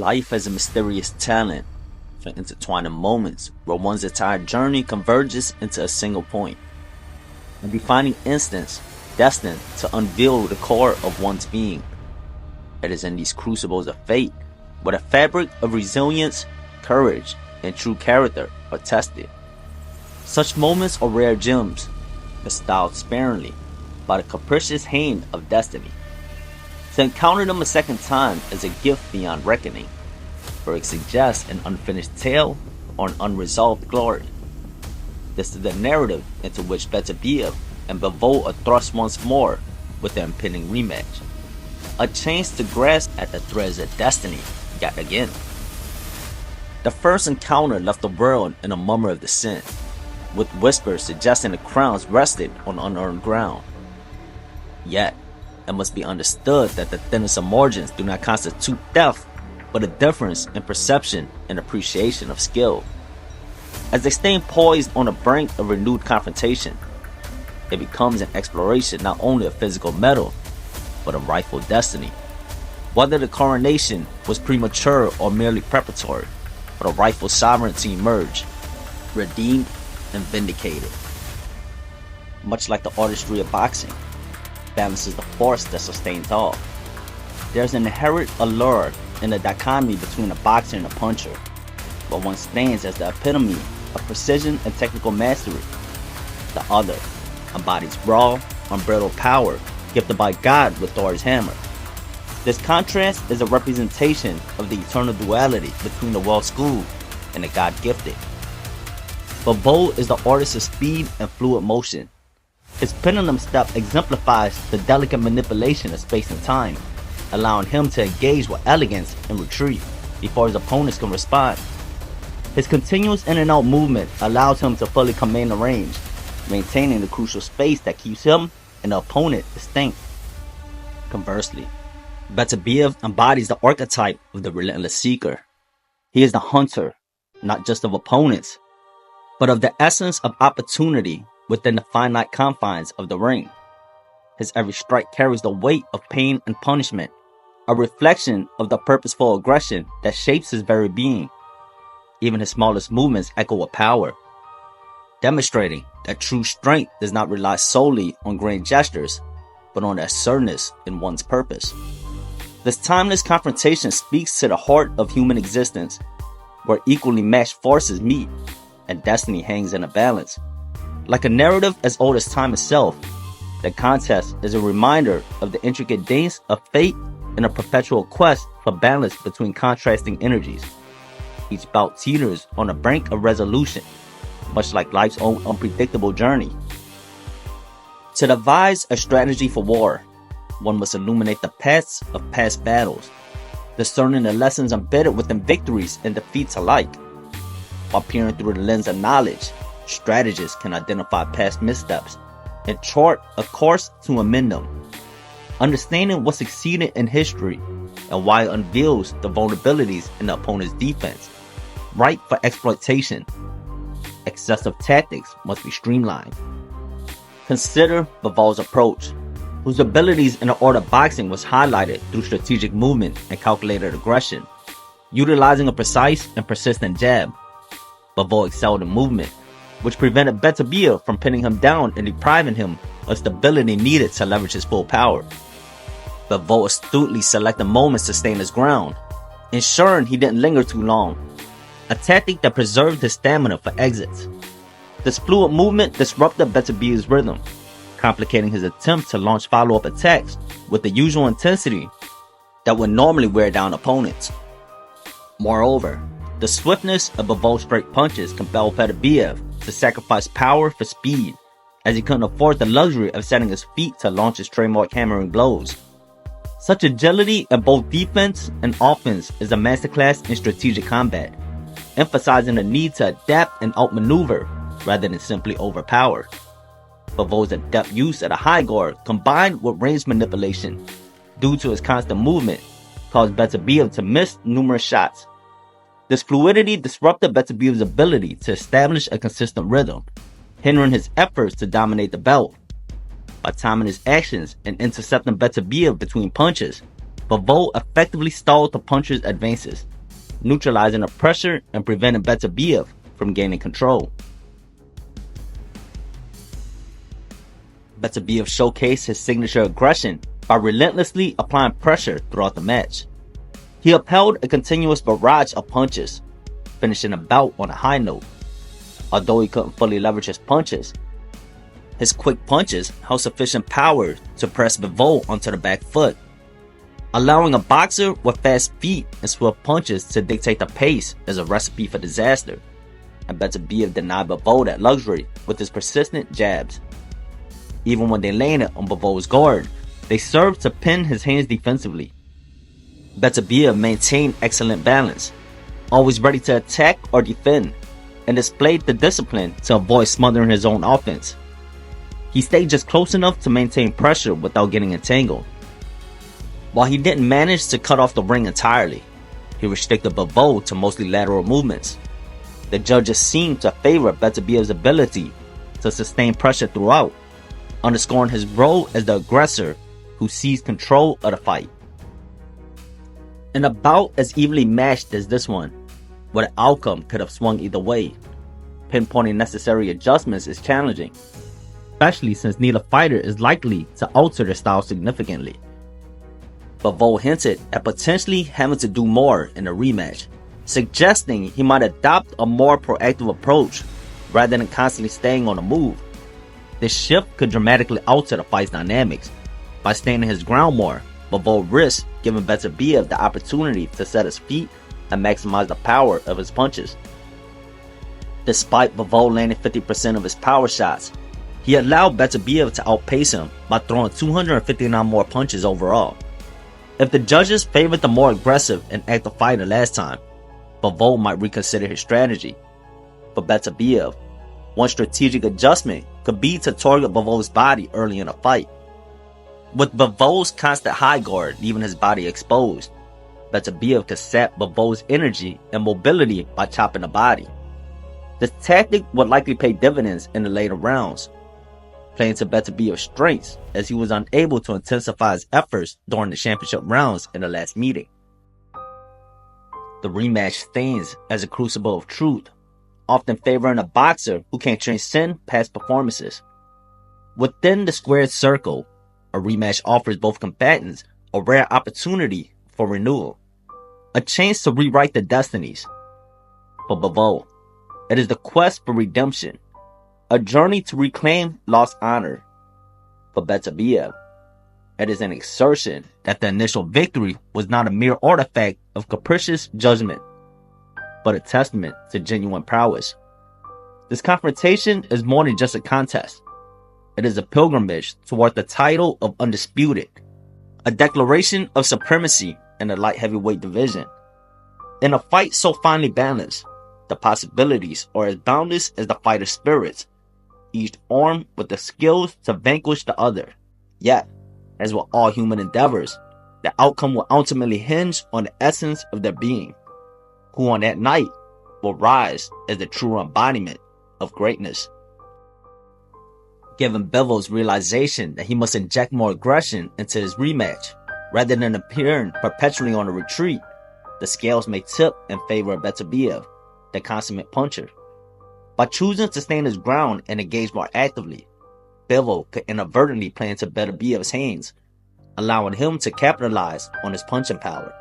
Life has a mysterious talent for intertwining moments where one's entire journey converges into a single point, a defining instance destined to unveil the core of one's being. It is in these crucibles of fate where the fabric of resilience, courage, and true character are tested. Such moments are rare gems, bestowed sparingly by the capricious hand of destiny. To encounter them a second time is a gift beyond reckoning, for it suggests an unfinished tale or an unresolved glory. This is the narrative into which Beterbiev and Bivol are thrust once more with the impending rematch, a chance to grasp at the threads of destiny yet again. The first encounter left the world in a murmur of dissent, with whispers suggesting the crowns rested on unearned ground. Yet, it must be understood that the thinnest of margins do not constitute depth, but a difference in perception and appreciation of skill. As they stand poised on the brink of renewed confrontation, it becomes an exploration not only of physical metal, but of rightful destiny. Whether the coronation was premature or merely preparatory, but a rightful sovereignty emerged, redeemed and vindicated. Much like the artistry of boxing, balance is the force that sustains all. There's an inherent allure in the dichotomy between a boxer and a puncher, but one stands as the epitome of precision and technical mastery. The other embodies raw, unbridled power gifted by God with Thor's hammer. This contrast is a representation of the eternal duality between the well-schooled and the God-gifted. Bivol is the artist of speed and fluid motion. His pendulum step exemplifies the delicate manipulation of space and time, allowing him to engage with elegance and retreat before his opponents can respond. His continuous in and out movement allows him to fully command the range, maintaining the crucial space that keeps him and the opponent distinct. Conversely, Beterbiev embodies the archetype of the relentless seeker. He is the hunter, not just of opponents, but of the essence of opportunity within the finite confines of the ring. His every strike carries the weight of pain and punishment, a reflection of the purposeful aggression that shapes his very being. Even his smallest movements echo with power, demonstrating that true strength does not rely solely on grand gestures, but on assertiveness in one's purpose. This timeless confrontation speaks to the heart of human existence, where equally matched forces meet, and destiny hangs in a balance. Like a narrative as old as time itself, the contest is a reminder of the intricate dance of fate and a perpetual quest for balance between contrasting energies. Each bout teeters on the brink of resolution, much like life's own unpredictable journey. To devise a strategy for war, one must illuminate the paths of past battles, discerning the lessons embedded within victories and defeats alike. While peering through the lens of knowledge, strategists can identify past missteps and chart a course to amend them. Understanding what succeeded in history and why it unveils the vulnerabilities in the opponent's defense, ripe for exploitation. Excessive tactics must be streamlined. Consider Bivol's approach, whose abilities in the art of boxing was highlighted through strategic movement and calculated aggression. Utilizing a precise and persistent jab, Bivol excelled in movement, which prevented Beterbiev from pinning him down and depriving him of stability needed to leverage his full power. Bivol astutely selected moments to stand his ground, ensuring he didn't linger too long, a tactic that preserved his stamina for exits. This fluid movement disrupted Beterbiev's rhythm, complicating his attempt to launch follow-up attacks with the usual intensity that would normally wear down opponents. Moreover, the swiftness of Bivol's straight punches compelled Beterbiev to sacrifice power for speed, as he couldn't afford the luxury of setting his feet to launch his trademark hammering blows. Such agility in both defense and offense is a masterclass in strategic combat, emphasizing the need to adapt and outmaneuver rather than simply overpower. Bivol's adept use of the high guard combined with range manipulation due to his constant movement caused Beterbiev to miss numerous shots. This fluidity disrupted Beterbiev's ability to establish a consistent rhythm, hindering his efforts to dominate the belt. By timing his actions and intercepting Beterbiev between punches, Bivol effectively stalled the puncher's advances, neutralizing the pressure and preventing Beterbiev from gaining control. Beterbiev showcased his signature aggression by relentlessly applying pressure throughout the match. He upheld a continuous barrage of punches, finishing a bout on a high note. Although he couldn't fully leverage his punches, his quick punches held sufficient power to press Bivol onto the back foot, allowing a boxer with fast feet and swift punches to dictate the pace is a recipe for disaster, and Beterbiev denied Bivol that luxury with his persistent jabs. Even when they landed on Bivol's guard, they served to pin his hands defensively. Beterbiev maintained excellent balance, always ready to attack or defend, and displayed the discipline to avoid smothering his own offense. He stayed just close enough to maintain pressure without getting entangled. While he didn't manage to cut off the ring entirely, he restricted Bivol to mostly lateral movements. The judges seemed to favor Beterbiev's ability to sustain pressure throughout, underscoring his role as the aggressor who seized control of the fight. In a bout as evenly matched as this one, where the outcome could have swung either way, pinpointing necessary adjustments is challenging, especially since neither fighter is likely to alter their style significantly. Bivol hinted at potentially having to do more in a rematch, suggesting he might adopt a more proactive approach rather than constantly staying on the move. This shift could dramatically alter the fight's dynamics. By standing his ground more, Bivol risks giving Beterbiev the opportunity to set his feet and maximize the power of his punches. Despite Bivol landing 50% of his power shots, he allowed Beterbiev to outpace him by throwing 259 more punches overall. If the judges favored the more aggressive and active fighter last time, Bivol might reconsider his strategy. For Beterbiev, one strategic adjustment could be to target Bivol's body early in a fight. With Bivol's constant high guard leaving his body exposed, Beterbiev could sap Bivol's energy and mobility by chopping the body. This tactic would likely pay dividends in the later rounds, playing to Beterbiev's strengths as he was unable to intensify his efforts during the championship rounds in the last meeting. The rematch stands as a crucible of truth, often favoring a boxer who can transcend past performances. Within the squared circle, a rematch offers both combatants a rare opportunity for renewal, a chance to rewrite their destinies. For Bivol, it is the quest for redemption, a journey to reclaim lost honor. For Beterbiev, it is an assertion that the initial victory was not a mere artifact of capricious judgment, but a testament to genuine prowess. This confrontation is more than just a contest. It is a pilgrimage toward the title of undisputed, a declaration of supremacy in the light heavyweight division. In a fight so finely balanced, the possibilities are as boundless as the fighter's spirits, each armed with the skills to vanquish the other. Yet, as with all human endeavors, the outcome will ultimately hinge on the essence of their being, who on that night will rise as the true embodiment of greatness. Given Bivol's realization that he must inject more aggression into his rematch, rather than appearing perpetually on a retreat, the scales may tip in favor of Beterbiev, the consummate puncher. By choosing to stand his ground and engage more actively, Bivol could inadvertently play into Beterbiev's hands, allowing him to capitalize on his punching power.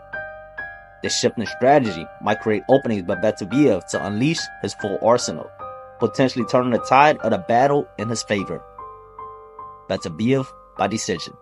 This shift in strategy might create openings by Beterbiev to unleash his full arsenal, potentially turning the tide of the battle in his favor. Beterbiev by decision.